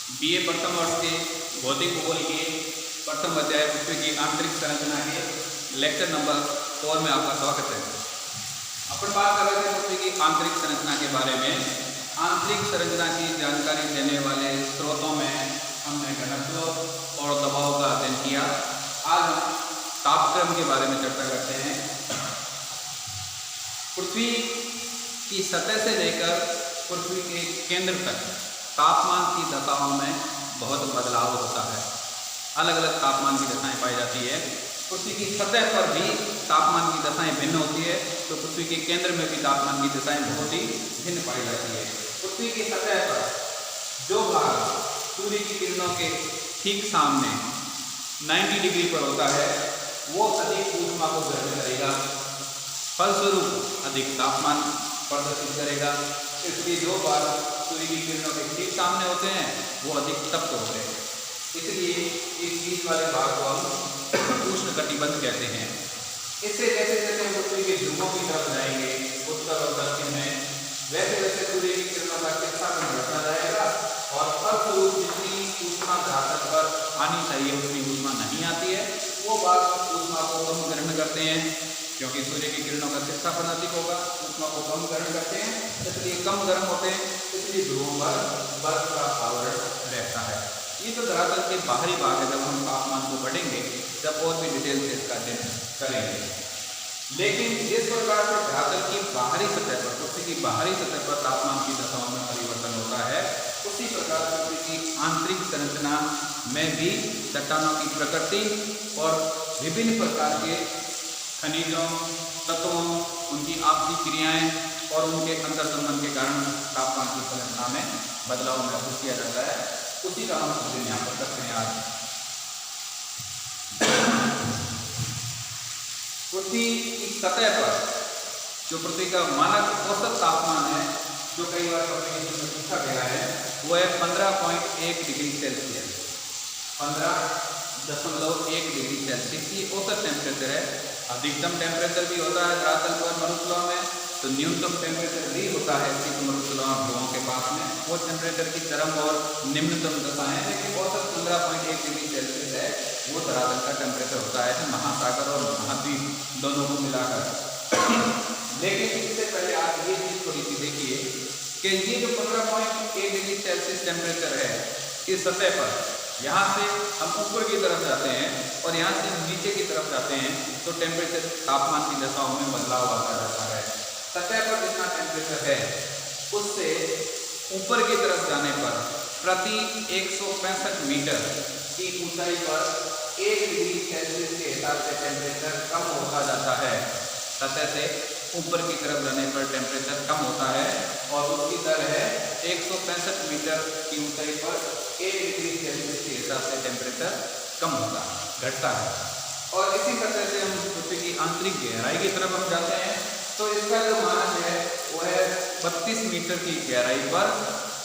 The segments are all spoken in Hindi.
बीए प्रथम वर्ष के भौतिक भूगोल के प्रथम अध्याय पृथ्वी की आंतरिक संरचना के लेक्चर नंबर 4 में आपका स्वागत है। अपन बात कर रहे थे पृथ्वी की आंतरिक संरचना के बारे में। आंतरिक संरचना की जानकारी देने वाले स्रोतों में हमने घनत्व और दबाव का अध्ययन किया। आज हम तापक्रम के बारे में चर्चा करते हैं। पृथ्वी की सतह से लेकर पृथ्वी के केंद्र तक तापमान की दशाओं में बहुत बदलाव होता है। अलग अलग तापमान की दशाएं पाई जाती है। पृथ्वी की सतह पर भी तापमान की दशाएं भिन्न होती है, तो पृथ्वी के केंद्र में भी तापमान की दशाएं बहुत ही भिन्न पाई जाती है। पृथ्वी की सतह पर जो भाग सूर्य की किरणों के ठीक सामने 90 डिग्री पर होता है वो अधिक ऊष्मा को ग्रहण करेगा, फलस्वरूप अधिक तापमान प्रदर्शित करेगा। इसलिए जो भाग सूर्य की किरणों के ठीक सामने होते हैं वो अधिक तप्त होते हैं। इसलिए इस बीच वाले भाग को हम उष्णकटिबंध कहते हैं। इससे जैसे जैसे हम पृथ्वी के ध्रुवों की तरफ जाएंगे उत्तर और दक्षिण में, वैसे वैसे सूर्य की किरणों का विस्थापन बढ़ता जाएगा और फलस्वरूप जितनी ऊष्मा धरातल पर आनी चाहिए उतनी ऊष्मा नहीं आती है। वो भाग ऊष्मा को कम ग्रहण करते हैं, क्योंकि सूर्य की किरणों का विस्थापन अधिक होगा, ऊष्मा को कम ग्रहण करते हैं, इसलिए कम गर्म होते हैं। इसलिए ध्रुवों पर बर्फ का आवरण रहता है। ये तो धरातल के बाहरी भाग है। जब हम तापमान को बढ़ेंगे तब और भी डिटेल से इसका अध्ययन करेंगे। लेकिन जिस प्रकार से धरातल की बाहरी सतह पर, पृथ्वी की बाहरी सतह पर तापमान की दशाओं में परिवर्तन होता है, उसी प्रकार पृथ्वी की आंतरिक संरचना में भी चट्टानों की प्रकृति और विभिन्न प्रकार के खनिजों, तत्वों, उनकी आपसी क्रियाएं और उनके अंतर संबंध के कारण तापमान की संरचना में बदलाव महसूस किया जाता है। उसी का हम अध्ययन यहाँ पर करते हैं आज। पृथ्वी की सतह पर जो पृथ्वी का मानक औसत तापमान है, जो कई बार कम्युनिकेशन में पूछा गया है, वो है 15.1 डिग्री सेल्सियस। 15.1 डिग्री सेल्सियस ये औसत टेम्परेचर है। अधिकतम टेम्परेचर भी होता है धरातल पर मरुस्थलों में, तो न्यूनतम टेम्परेचर भी होता है मरुस्थलों और ध्रुवों के पास में। वो टेम्परेचर की चरम और निम्नतम दशा है, लेकिन औसत 15.1 डिग्री सेल्सियस है वो धरातल का टेम्परेचर होता है महासागर और महाद्वीप दोनों को मिलाकर। लेकिन इससे पहले आप ये चीज थोड़ी सी देखिए कि ये जो 15.1 डिग्री सेल्सियस टेम्परेचर है इस सतह पर, यहाँ से हम ऊपर की तरफ जाते हैं और यहाँ से नीचे की तरफ जाते हैं तो टेम्परेचर तापमान की दशाओं में बदलाव आता रहता है। सतह पर जितना टेम्परेचर है उससे ऊपर की तरफ जाने पर प्रति 165 मीटर की ऊंचाई पर 1 डिग्री सेल्सियस के हिसाब से टेम्परेचर कम होता जाता है। सतह से ऊपर की तरफ जाने पर टेम्परेचर कम होता है और उसकी दर है 165 मीटर की ऊंचाई पर 1 डिग्री सेल्सियस के हिसाब से टेम्परेचर कम होता है, घटता है। और इसी तरह से हम पृथ्वी की आंतरिक गहराई की तरफ हम जाते हैं तो इसका जो मानक है वो है 32 मीटर की गहराई पर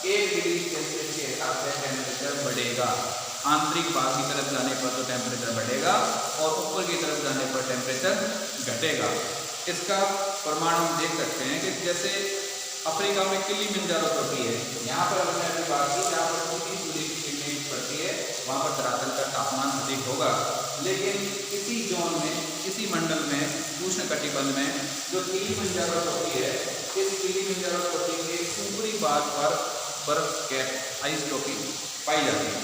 1 डिग्री सेल्सियस के हिसाब से टेम्परेचर बढ़ेगा। आंतरिक भाग की तरफ जाने पर तो टेम्परेचर बढ़ेगा और ऊपर की तरफ जाने पर टेम्परेचर घटेगा। इसका प्रमाण हम देख सकते हैं कि जैसे अफ्रीका में किलिमंजारो चोटी है, यहाँ पर हमने अपनी बात की जहाँ पर पूरी सूर्य की किरणें पड़ती है, वहाँ पर धरातल का तापमान अधिक होगा। लेकिन इसी जोन में, इसी मंडल में, उष्णकटिबंध में जो किलिमंजारो चोटी है, इस किलिमंजारो चोटी के ऊपरी भाग पर बर्फ कैप, आइस टोपी पाई जाती है,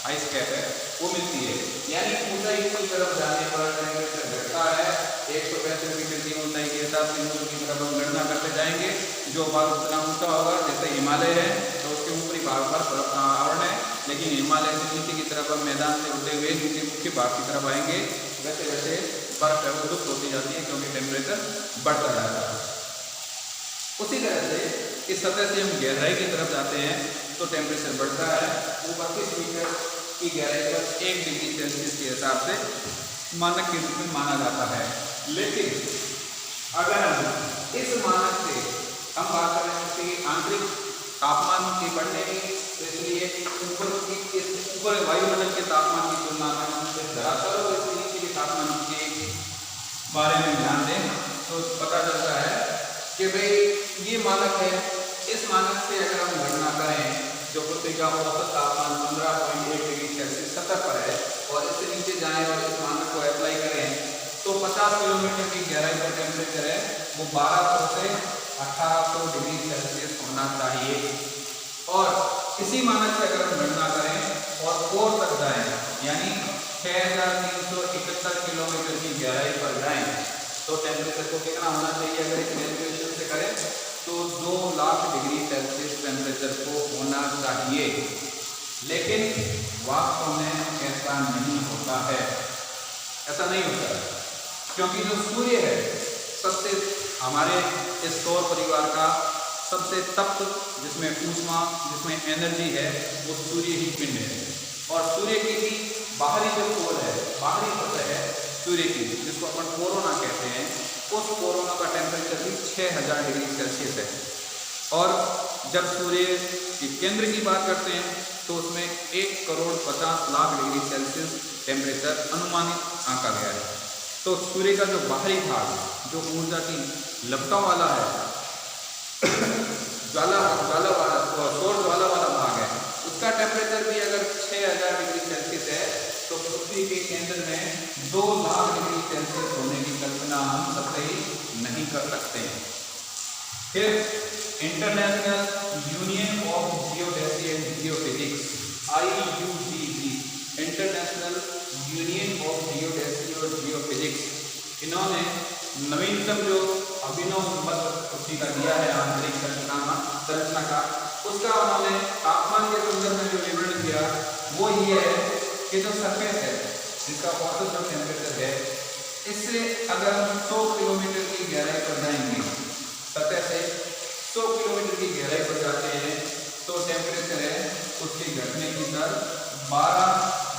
आइस कैप है वो मिलती है। यानी ऊंचाई की तरफ जाने पर टेम्परेचर घटता है। 165 मीटर की ऊंचाई के हिसाब से ऊपर की तरफ हम गणना करते जाएंगे। जो भाग उतना ऊंचा होगा, जैसे हिमालय है तो उसके ऊपरी भाग पर बर्फ का आवरण है, लेकिन हिमालय से नीचे की तरफ हम मैदान से उठते हुए नीचे मुख्य भाग की तरफ आएंगे, वैसे वैसे बर्फ है वो लुप्त होती जाती है क्योंकि टेम्परेचर बढ़ता जाता है। उसी तरह से इस सतह से हम गहराई की तरफ जाते हैं तो टेम्परेचर बढ़ता है। वो 32 मीटर की गहराई पर 1 डिग्री सेल्सियस के हिसाब से मानक के रूप में माना जाता है। लेकिन अगर हम इस मानक से हम बात कर रहे हैं कि आंतरिक तापमान के बढ़ने की, तो इसलिए ऊपर वायुमंडल के तापमान की तुलना में हम धरातल और इसके नीचे के तापमान के बारे में ध्यान दें तो पता चलता है कि भाई ये मानक है। इस मानक से अगर हम गणना करें जो पृथ्वी का औसत तापमान जाएं और इस मानक को अप्लाई करें तो 50 किलोमीटर की गहराई पर टेम्परेचर है वो 1200 से 1800 डिग्री सेल्सियस होना चाहिए। और इसी मानक से अगर हम गणना करें और कोर तक जाएं यानी 6371 किलोमीटर की गहराई पर जाएं तो टेम्परेचर को कितना होना चाहिए? अगर एक कैलकुलेशन से करें तो 2 लाख डिग्री सेल्सियस टेम्परेचर को होना चाहिए। लेकिन वास्तव में ऐसा नहीं होता है, ऐसा नहीं होता है, क्योंकि जो सूर्य है सबसे हमारे इस सौर परिवार का सबसे तप्त जिसमें ऊष्मा जिसमें एनर्जी है वो सूर्य ही पिंड है। और सूर्य की भी बाहरी जो कोर है, बाहरी सतह है सूर्य की, जिसको अपन कोरोना कहते हैं, उस कोरोना का टेम्परेचर भी 6000 डिग्री सेल्सियस है। और जब सूर्य के केंद्र की बात करते हैं तो उसमें 1,50,00,000 डिग्री सेल्सियस टेम्परेचर अनुमानित आंका गया है। तो सूर्य का जो बाहरी भाग जो ऊर्जा की लपटों वाला है, ज्वाला वाला सौर ज्वाला वाला भाग है, उसका टेम्परेचर भी अगर 6000 डिग्री सेल्सियस है तो पृथ्वी के केंद्र में 2 लाख डिग्री सेल्सियस होने की कल्पना हम सही नहीं कर सकते हैं। फिर international union of geodesy and geophysics IUCG, international union of geodesy और जियोफिजिक्स, इन्होंने नवीनतम जो अभिनव मत पृथ्वी का दिया है आंतरिक संरचना का, उसका उन्होंने तापमान के संदर्भ में जो विवरण दिया वो ये है कि जो सरफेस है जिसका औसत जो टेम्परेचर है, इससे अगर हम 100 किलोमीटर की गहराई पर जाएंगे, सतह से 100 किलोमीटर की गहराई पर जाते हैं तो टेम्परेचर है उसके घटने की दर 12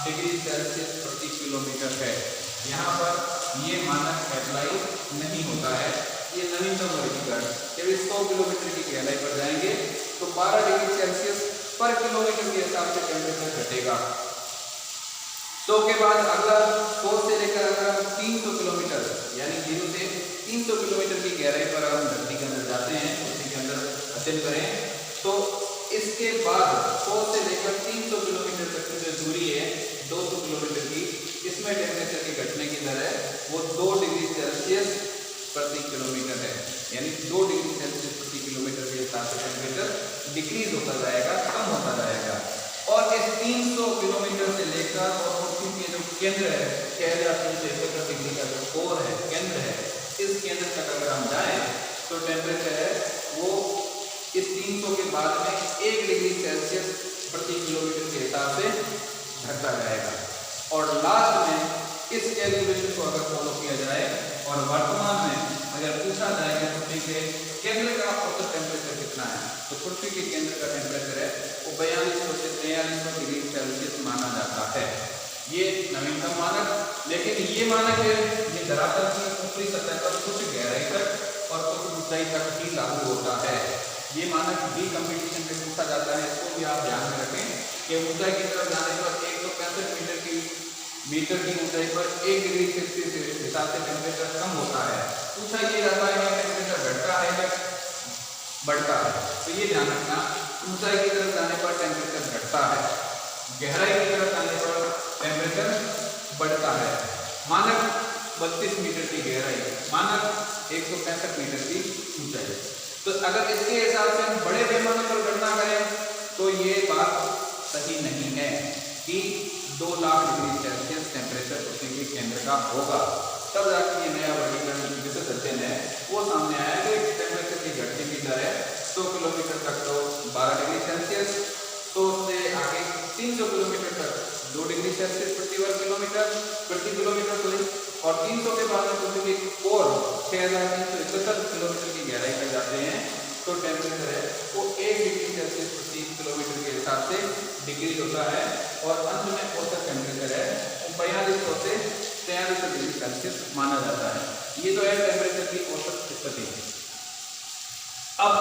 डिग्री सेल्सियस प्रति किलोमीटर है। यहाँ पर ये मानक अप्लाई नहीं होता है, ये नवीनतम वर्गीकरण। जब 100 किलोमीटर की गहराई पर जाएंगे तो 12 डिग्री सेल्सियस पर किलोमीटर के हिसाब से टेम्परेचर घटेगा। 100 के बाद अगला 100 से लेकर अगर 300 किलोमीटर यानी 0 से 300 किलोमीटर की गहराई पर अगर हम धरती के अंदर जाते हैं, धरती के अंदर अध्ययन करें, तो इसके बाद 100 से लेकर 300 किलोमीटर तक की जो दूरी है 200 किलोमीटर की, इसमें टेम्परेचर की घटने की दर है वो 2 डिग्री सेल्सियस प्रति किलोमीटर है। यानी 2 डिग्री सेल्सियस प्रति किलोमीटर के हिसाब से टेम्परेचर डिक्रीज होता जाएगा, कम होता जाएगा। और इस 300 किलोमीटर से लेकर और पृथ्वी के जो केंद्र है 6371 डिग्री का जो कोर है, केंद्र है, इस केंद्र तक अगर हम जाएं तो टेम्परेचर है वो इस 300 के बाद में 1 डिग्री सेल्सियस प्रति किलोमीटर के हिसाब से घटता जाएगा। और लास्ट में इस कैलकुलेशन को अगर फॉलो किया जाए और वर्तमान में अगर पूछा जाए कि पृथ्वी के केंद्र का औसत टेम्परेचर कितना है, तो पृथ्वी के केंद्र का टेम्परेचर है वो 4200 से 4300 डिग्री सेल्सियस माना जाता है। ये नवीनतम मानक, लेकिन ये मानक है ये धरातल की ऊपरी सतह पर कुछ गहराई तक और कुछ ऊंचाई तक ही लागू होता है। ये मानक भी कंपटीशन में पूछा जाता है, इसको भी आप ध्यान में रखें कि ऊंचाई की तरफ जाने पर 165 मीटर की ऊंचाई पर 1 डिग्री सेल्सियस के हिसाब से टेम्परेचर कम होता है। पूछा ये जाता है कि टेम्परेचर घटता है या बढ़ता है, तो ये ध्यान रखना, ऊंचाई की तरफ जाने पर टेम्परेचर घटता है, गहराई की तरफ जाने पर टेम्परेचर बढ़ता है। मानक 32 मीटर की गहराई, मानक 165 मीटर की ऊंचाई। तो अगर इसके हिसाब से हम बड़े पैमाने पर गणना करें तो ये बात सही नहीं है कि 2 लाख डिग्री सेल्सियस टेम्परेचर पृथ्वी के केंद्र का होगा। तब जाकर ये नया वर्गीकरण विशेष अध्ययन है वो सामने आया कि टेम्परेचर की घटने की दर है 100 किलोमीटर तक तो 12 डिग्री सेल्सियस, 100 से आगे 300 किलोमीटर तक 2 डिग्री सेल्सियस प्रति किलोमीटर सॉरी, और 300 के बाद में पृथ्वी की कोर 6371 किलोमीटर की गहराई तक जाते हैं तो टेम्परेचर है वो 1 डिग्री सेल्सियस प्रति किलोमीटर के हिसाब से डिक्रीज होता है। और अंत में औसत टेम्परेचर है वो 4200 से 4300 डिग्री सेल्सियस माना जाता है। ये तो है टेम्परेचर की औसत स्थिति। अब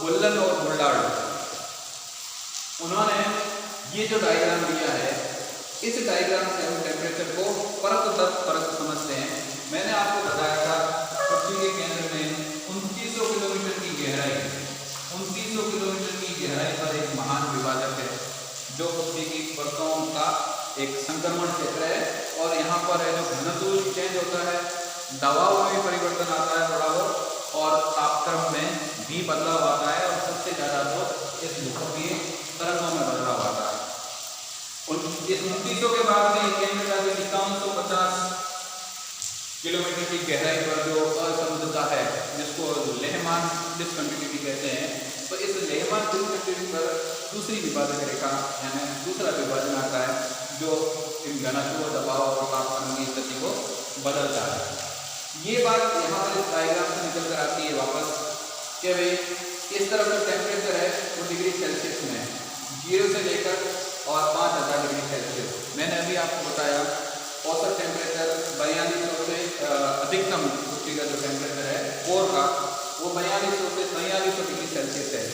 बुल्लन और बुल्लार्ड उन्होंने ये जो डायग्राम दिया है, इस डायग्राम से हम टेम्परेचर को परत दर परत समझते हैं। मैंने आपको बताया था पृथ्वी के केंद्र में 2900 किलोमीटर की गहराई, 2900 किलोमीटर की गहराई पर एक महान विभाजक है जो पृथ्वी की परतों का एक संक्रमण क्षेत्र है और यहाँ पर जो घनत्व चेंज होता है, दबाव में भी परिवर्तन आता है थोड़ा बहुत, और तापक्रम में भी बदलाव आता है, और सबसे ज़्यादा तो इस भूकंपीय तरंगों में बदलाव आता है। इस 2900 के बाद में केंद्र का जो 5150 किलोमीटर की गहराई पर जो असमुद्रता है, जिसको लेहमान डिसकंटिन्यूटी कहते हैं, तो इस लेहमान डिसकंटिन्यूटी पर दूसरी विभाजक रेखा यानी दूसरा विभाजन आता है, जो इन घनत्व, दबाव और तापमान की स्थिति को बदलता है। ये बात यहाँ पर इस डायग्राम से निकल कर आती है वापस कि भाई इस तरफ जो टेम्परेचर है वो डिग्री सेल्सियस में है, 0 से लेकर और 5000 डिग्री सेल्सियस। मैंने अभी आपको बताया औसत टेम्परेचर 4200 से अधिकतम पृथ्वी का जो टेम्परेचर है कोर का वो 4200 से 4300 डिग्री सेल्सियस है।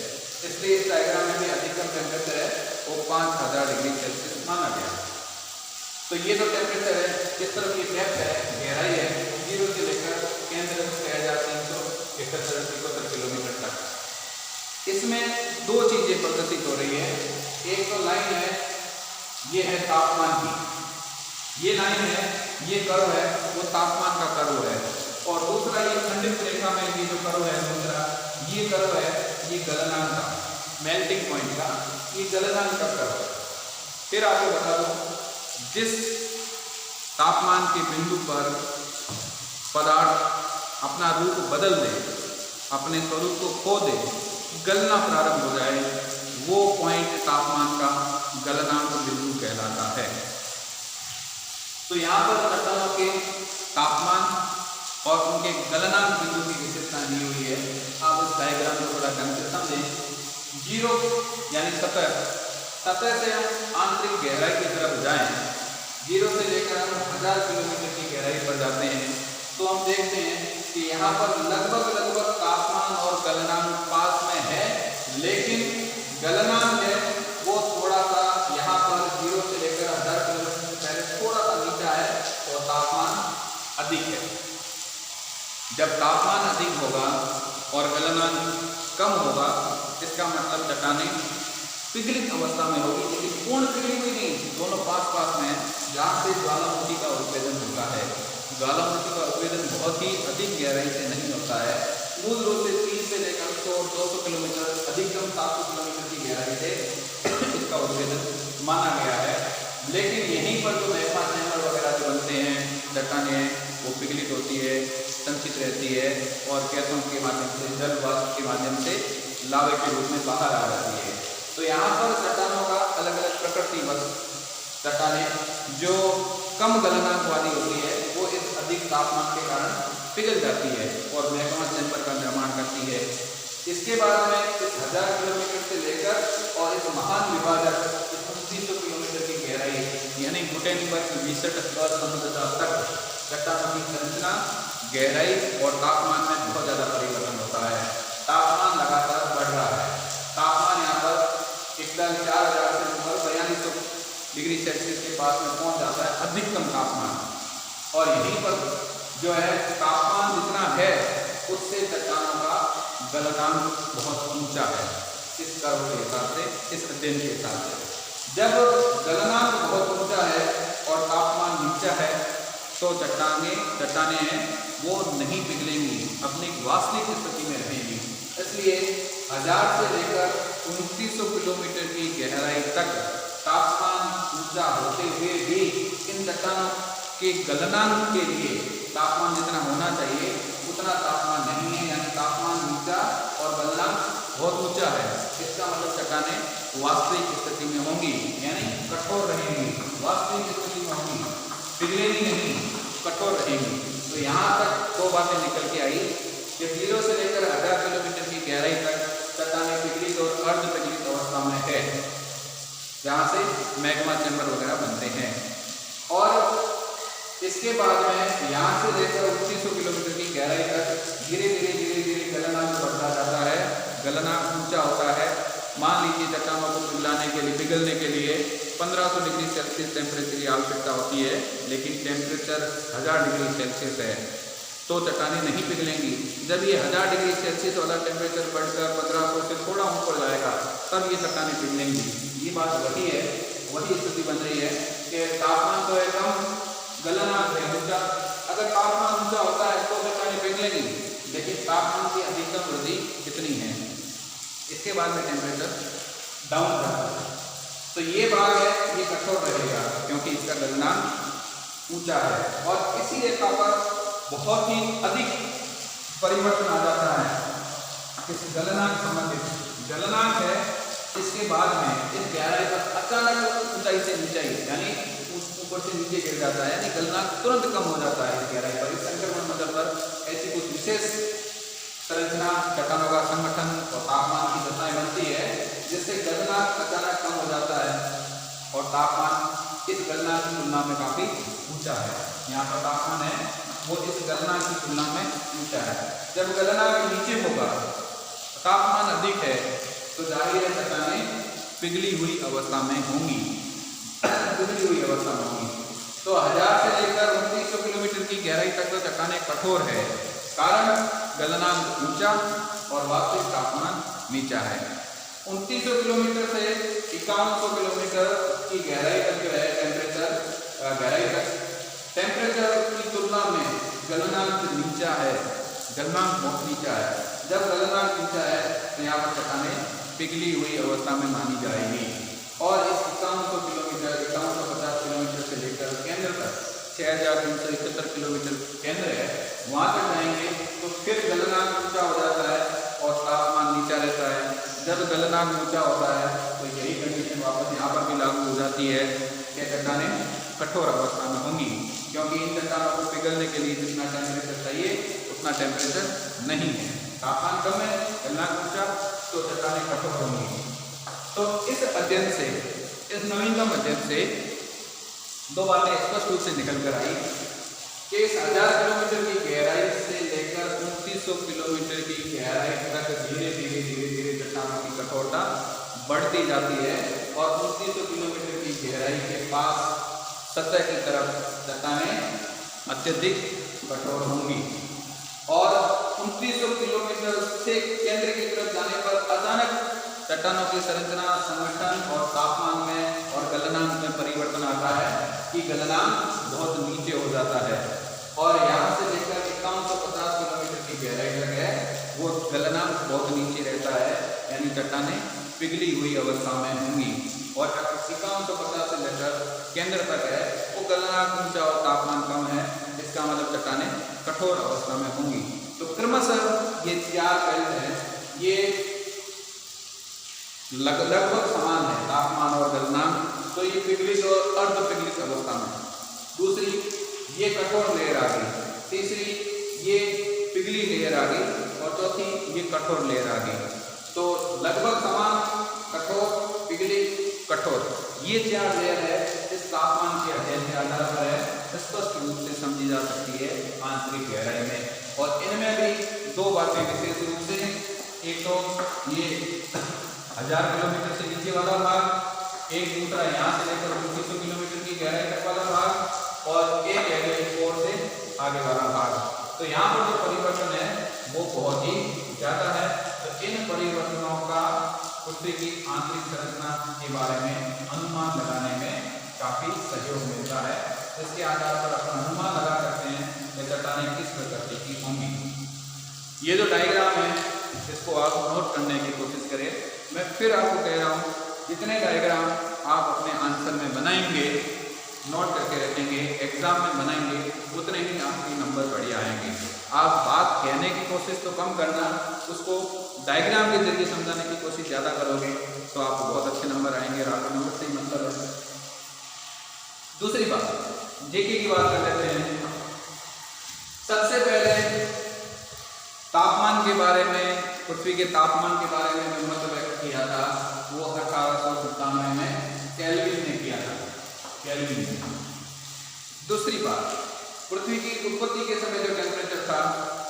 इसलिए इस डायग्राम में भी अधिकतम टेम्परेचर है वो 5000 डिग्री सेल्सियस माना गया। तो ये जो टेम्परेचर है, इस तरफ की डेप्थ है, गहराई है, 0 से लेकर केंद्र 6371 किलोमीटर तक। इसमें दो चीजें प्रदर्शित हो रही है। एक तो लाइन है, ये है तापमान की, ये लाइन है, ये कर्व है, वो तापमान का कर्व है, और दूसरा ये खंडित रेखा में ये जो कर्व है दूसरा, ये कर्व है, ये गलनांक का, मेल्टिंग पॉइंट का, ये गलनांक का कर्व। फिर आपको बता दूं, जिस तापमान के बिंदु पर पदार्थ अपना रूप बदल दे, अपने स्वरूप को खो दे, गलना प्रारंभ हो जाए, वो पॉइंट तापमान का गलनांक बिंदु कहलाता है। तो यहाँ पर चट्टानों के तापमान और उनके गलनांक बिंदु की विशेषता दी हुई है। आप इस डायग्राम को थोड़ा ढंग से समझें। 0 यानी सतह से हम आंतरिक गहराई की तरफ जाएं, 0 से लेकर हम 1000 किलोमीटर की गहराई पर जाते हैं, तो हम देखते हैं कि यहाँ पर लगभग तापमान और गलनांक पास में है, लेकिन गलनांक है वो थोड़ा सा यहाँ पर 0 से लेकर 1000 किलोमीटर से पहले थोड़ा सा नीचा है और तापमान अधिक है। जब तापमान अधिक होगा और गलनांक कम होगा, इसका मतलब चट्टानें पिघलित अवस्था में होगी, लेकिन पूर्ण पिघली हुई नहीं, दोनों पास पास में है, जहाँ से ज्वालामुखी का उत्पेदन होता है। ज्वालामुखी का उत्पेदन बहुत ही अधिक गहराई से नहीं होता है, मूल रूप से 30 से लेकर 100-200 किलोमीटर, अधिकतम 700 किलोमीटर की गहराई से इसका उत्पेदन माना गया है। लेकिन यहीं पर जो मैग्मा चैम्बर वगैरह जो बनते हैं, चट्टानें वो पिघलित होती है, संचित रहती है, और गैसों के माध्यम से, जल वाष्प के माध्यम से लावे के रूप में बाहर आ जाती है। तो यहाँ पर चट्टानों का अलग अलग प्रकृति बस चट्टानें जो कम गलनांक वाली होती है वो इस अधिक तापमान के कारण पिघल जाती है और मैग्मा चैम्बर का निर्माण करती है। इसके बाद में इस 1000 किलोमीटर से लेकर और इस महान विभाजक 2900 किलोमीटर की गहराई यानी गुटेनबर्ग विसट असमुद्रता तक चट्टानों की संरचना, गहराई और तापमान में बहुत ज़्यादा परिवर्तन होता है। तापमान लगातार बढ़ रहा है। तापमान यहाँ पर 4000 से 4200 डिग्री सेल्सियस के पास में पहुँच जाता है अधिकतम तापमान, और यहीं पर जो है तापमान जितना है उससे चट्टानों का गलनांक बहुत ऊंचा है। इस कर्व के हिसाब से, इस अध्ययन के हिसाब से जब गलनांक बहुत ऊंचा है और तापमान नीचा है तो चट्टानें हैं वो नहीं पिघलेंगी, अपनी वास्तविक स्थिति में रहेंगी। इसलिए 1000 से लेकर 2900 किलोमीटर की गहराई तक तापमान ऊंचा होते हुए भी इन चट्टानों के गलनांक के लिए तापमान जितना होना चाहिए उतना तापमान नहीं है, यानी तापमान नीचा और गलनांक बहुत ऊंचा है। इसका मतलब चट्टानें वास्तविक स्थिति में होंगी, यानी कठोर रहेंगी, वास्तविक स्थिति में होंगी, पिघलेंगी नहीं, कठोर रहेंगी। तो यहाँ तक दो बातें निकल के आई कि 0 से लेकर 1000 किलोमीटर की गहराई तक चट्टानें पिघलित और अर्ध पिघलित अवस्था में है, जहाँ से मैग्मा चैम्बर वगैरह बनते हैं। और इसके बाद में यहाँ से लेकर 2900 किलोमीटर की गहराई तक धीरे धीरे गलनांक बढ़ता जाता है, गलनांक ऊंचा होता है। मान लीजिए चट्टानों को पिघलने के लिए 1500 डिग्री सेल्सियस टेम्परेचर की आवश्यकता होती है, लेकिन टेम्परेचर 1000 डिग्री सेल्सियस है तो चट्टानें नहीं पिघलेंगी। जब ये 1000 डिग्री सेल्सियस वाला टेम्परेचर बढ़कर 1500 से थोड़ा ऊपर जाएगा तब ये चट्टानें पिघलेंगी। ये बात वही है, वही स्थिति बन रही है कि तापमान तो है कम, गलनांक है ऊंचा। अगर तापमान ऊंचा होता है तो चट्टानें पिघलेंगी, लेकिन तापमान की अधिकतम वृद्धि कितनी है। इसके बाद में टेम्परेचर डाउन रहता है। तो ये भाग है ये कठोर रहेगा क्योंकि इसका गलनांक ऊंचा है, और इसी रेखा पर बहुत ही अधिक परिवर्तन आ जाता है। इस गलनांक संबंधित गलनांक है, इसके बाद में इस गहराई पर अचानक ऊंचाई से नीचाई यानी ऊपर से नीचे गिर जाता है, यानी गलनांक तुरंत कम हो जाता है इस गहराई पर। इस संक्रमण मंडल पर ऐसी कुछ विशेष संरचना, चट्टानों का संगठन और तापमान की दशाएं बनती है जिससे गलनांक अचानक कम हो जाता है और तापमान इस गलनांक की तुलना में काफी ऊंचा है। यहाँ पर तापमान है वो इस गलनांक की तुलना में ऊंचा है। जब गलनांक नीचे होगा, तापमान अधिक है, तो जाहिर है चट्टानें पिघली हुई अवस्था में होंगी, पिघली हुई अवस्था में होंगी। तो 1000 से लेकर 2900 किलोमीटर की गहराई तक तो चट्टानें कठोर है, कारण गलनांक ऊंचा और वास्तविक तापमान नीचा है। 2900 किलोमीटर से 5100 किलोमीटर की गहराई तक जो है टेम्परेचर गहराई तक टेम्परेचर की तुलना में गलनांक नीचा है, गलनांक बहुत नीचा है। जब गलनांक नीचा है तो यहाँ पर चट्टानें पिघली हुई अवस्था में मानी जाएगी, और इस 5100 किलोमीटर 5150 किलोमीटर से लेकर केंद्र तक 6371 किलोमीटर केंद्र है, वहाँ तक जाएंगे तो फिर गलनांक ऊंचा हो जाता है और तापमान नीचा रहता है। जब गलनांक ऊंचा होता है तो यही कंडीशन वापस यहाँ पर भी लागू हो जाती है कि चट्टानें कठोर अवस्था में होंगी, क्योंकि इन चट्टानों को पिघलने के लिए जितना टेम्परेचर चाहिए उतना टेम्परेचर नहीं है। तापमान कम है, गलनांक ऊंचा, तो चट्टानें कठोर होंगी। तो इस अध्ययन से, इस नवीनतम अध्ययन से दो बातें स्पष्ट रूप से निकल कर आई कि इस 1000 किलोमीटर की गहराई से लेकर 2900 किलोमीटर की गहराई तक धीरे धीरे धीरे धीरे चट्टानों की कठोरता बढ़ती जाती है, और 2900 किलोमीटर की गहराई के पास सतह की तरफ चट्टानें अत्यधिक कठोर होंगी, और 2900 किलोमीटर से केंद्र की तरफ जाने पर अचानक चट्टानों की संरचना, संगठन और तापमान में और गलनांक में परिवर्तन आता है कि गलनांक बहुत नीचे हो जाता है, और यहाँ से लेकर 5150 किलोमीटर की गहराई तक है वो गलनांक बहुत नीचे रहता है, यानी चट्टानें पिघली हुई अवस्था में होंगी। और 5150 से लेकर केंद्र तक है वो गलनांक ऊंचा और तापमान कम है, इसका मतलब चट्टानें कठोर अवस्था में होंगी। तो क्रमशः ये 4 पहलू हैं, ये लगभग समान है, तापमान और गलनांक। तो ये पिघलित और अर्ध पिघलित अवस्था में। दूसरी, ये कठोर लेयर आ गई। तीसरी, ये पिघली लेयर आ गई, और चौथी, ये कठोर लेयर आ गई। तो लगभग समान, कठोर, पिघली, कठोर, ये 4 लेयर है इस तापमान के अध्ययन के आधार पर है स्पष्ट रूप से समझी जा सकती है आंतरिक गहराई में। और इनमें भी 2 बातें विशेष रूप से, एक तो ये 1000 किलोमीटर से नीचे वाला भाग, एक दूसरा यहाँ से लेकर 2900 किलोमीटर की गहराई तक वाला भाग, और एक है इस ओर से आगे वाला भाग। तो यहाँ पर जो परिवर्तन है वो बहुत ही ज़्यादा है। तो इन परिवर्तनों का पृथ्वी की आंतरिक संरचना के बारे में अनुमान लगाने में काफ़ी सहयोग मिलता है। इसके आधार पर अपन अनुमान लगा सकते हैं कि चट्टानें किस प्रकृति की होंगी। ये जो डायग्राम है इसको आप नोट करने की कोशिश करें। मैं फिर आपको कह रहा हूँ, जितने डायग्राम आप अपने आंसर में बनाएंगे, नोट करके रखेंगे, एग्जाम में बनाएंगे, उतने ही आपके नंबर बढ़िया आएंगे। आप बात कहने की कोशिश तो कम करना, उसको डायग्राम के जरिए समझाने की कोशिश ज़्यादा करोगे तो आपको बहुत अच्छे नंबर आएंगे, और आपका नंबर से ही मतलब है। दूसरी बात, जेके की बात कर लेते हैं। सबसे पहले तापमान के बारे में, पृथ्वी के तापमान के बारे में जो मत व्यक्त किया था वो 1897 में केल्विन ने किया था, केल्विन ने। दूसरी बात, पृथ्वी की उत्पत्ति के समय जो टेम्परेचर था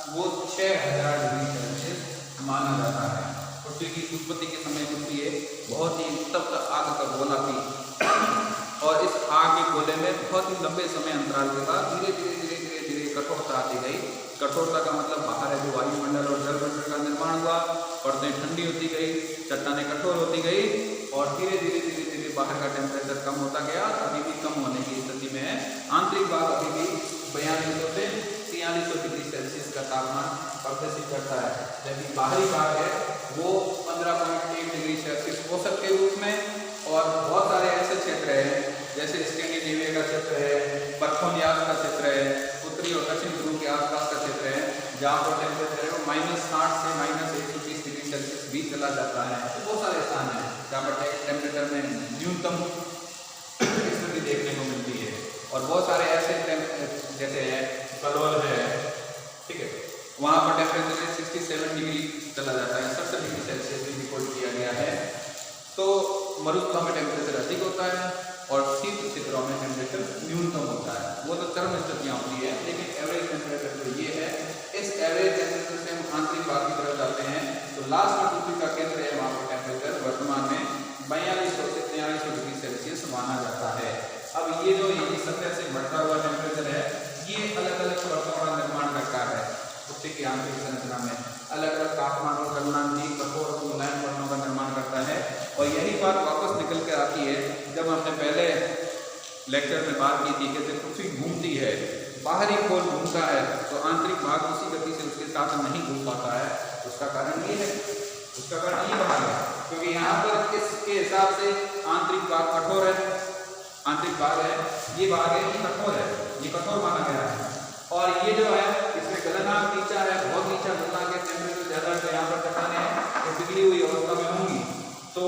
वो 6000 डिग्री सेल्सियस माना जाता है। पृथ्वी की उत्पत्ति के समय पृथ्वी बहुत ही तप्त आग का गोला थी, और इस आग के गोले में बहुत ही लंबे समय अंतराल के बाद धीरे धीरे धीरे धीरे धीरे कठोरता आती गई। कठोरता का मतलब बाहर है जो वायुमंडल और जलमंडल का निर्माण हुआ, परतें ठंडी होती गई, चट्टानें कठोर होती गई, और धीरे धीरे धीरे धीरे बाहर का टेम्परेचर कम होता गया, अभी भी कम होने की स्थिति में है। आंतरिक भाग अभी भी 4200 से 4300 डिग्री सेल्सियस का तापमान प्रदर्शित करता है, जबकि बाहरी भाग है वो 15.1 डिग्री सेल्सियस औसत के रूप में। और बहुत सारे ऐसे क्षेत्र हैं जैसे स्कैंडिनेविया का क्षेत्र है, परफोनियास का क्षेत्र है, उत्तरी और दक्षिण ध्रुव के आसपास का क्षेत्र है, जहाँ पर टेम्परेचर है वो -60 से -130 डिग्री सेल्सियस भी चला जाता है। तो बहुत सारे स्थान हैं जहाँ पर टेम्परेचर में न्यूनतम स्थिति देखने को मिलती है। और बहुत सारे ऐसे जैसे है कलोल है, ठीक है, वहाँ पर टेम्परेचर 67 डिग्री चला जाता है, 70 डिग्री सेल्सियस भी रिकॉर्ड किया गया है। तो मरुस्थलों में टेम्परेचर अधिक होता है और शीत क्षेत्रों में टेम्परेचर न्यूनतम होता है। वो तो चरम स्थितियाँ होती है, लेकिन एवरेज टेम्परेचर तो ये है। इस एवरेज टेम्परेचर से हम आंतरिक भाग की तरफ जाते हैं तो लास्ट में पृथ्वी का केंद्र है, वहाँ पर टेम्परेचर वर्तमान में 4200 से 4300 डिग्री सेल्सियस माना जाता है। अब ये जो यही सतह से बढ़ता हुआ टेम्परेचर है, ये अलग अलग परतों का निर्माण करता है पृथ्वी की आंतरिक संरचना में। अलग अलग तापमान और गलनांकी कठोर और मुलायम परतों का निर्माण करता है। और यही बात वापस निकल कर आती है जब हमने पहले लेक्चर में बात की थी कि जब पृथ्वी घूमती है, बाहरी खोल घूमता है, तो आंतरिक भाग उसी गति से उसके साथ नहीं घूम पाता है। उसका कारण ये है, उसका कारण ये बना है क्योंकि यहाँ पर इसके हिसाब से आंतरिक भाग कठोर है, आंतरिक भाग है ये भाग है ये कठोर है, ये कठोर माना गया है। और ये जो है इसमें गलनांक नीचा है, बहुत नीचा गलनांक है, टेम्परेचर ज़्यादा है, यहाँ पर चट्टानें तो पिघली हुई अवस्था में होंगी। तो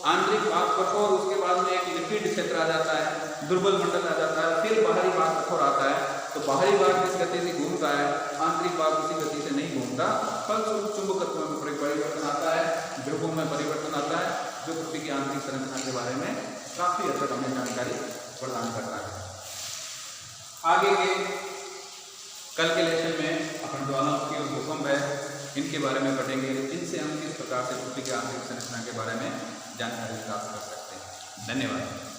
आंतरिक भाग कठोर, उसके बाद में एक लिपिड क्षेत्र आ जाता है, दुर्बल मंडल आ जाता है, फिर बाहरी भाग कठोर आता है। तो बाहरी भाग जिस गति से घूमता है, आंतरिक भाग उसी गति से नहीं घूमता, फलस्वरूप चुंबकत्व में परिवर्तन आता है, ध्रुवों में परिवर्तन आता है, जो पृथ्वी की आंतरिक संरचना के बारे में काफ़ी हद तक हमें जानकारी प्रदान करता है। आगे के कल के लेक्चर में अपन ज्वालामुखी और भूकंप है इनके बारे में पढ़ेंगे, इनसे हम किस प्रकार से पृथ्वी की आंतरिक संरचना के बारे में जानकारी प्राप्त कर सकते हैं। धन्यवाद।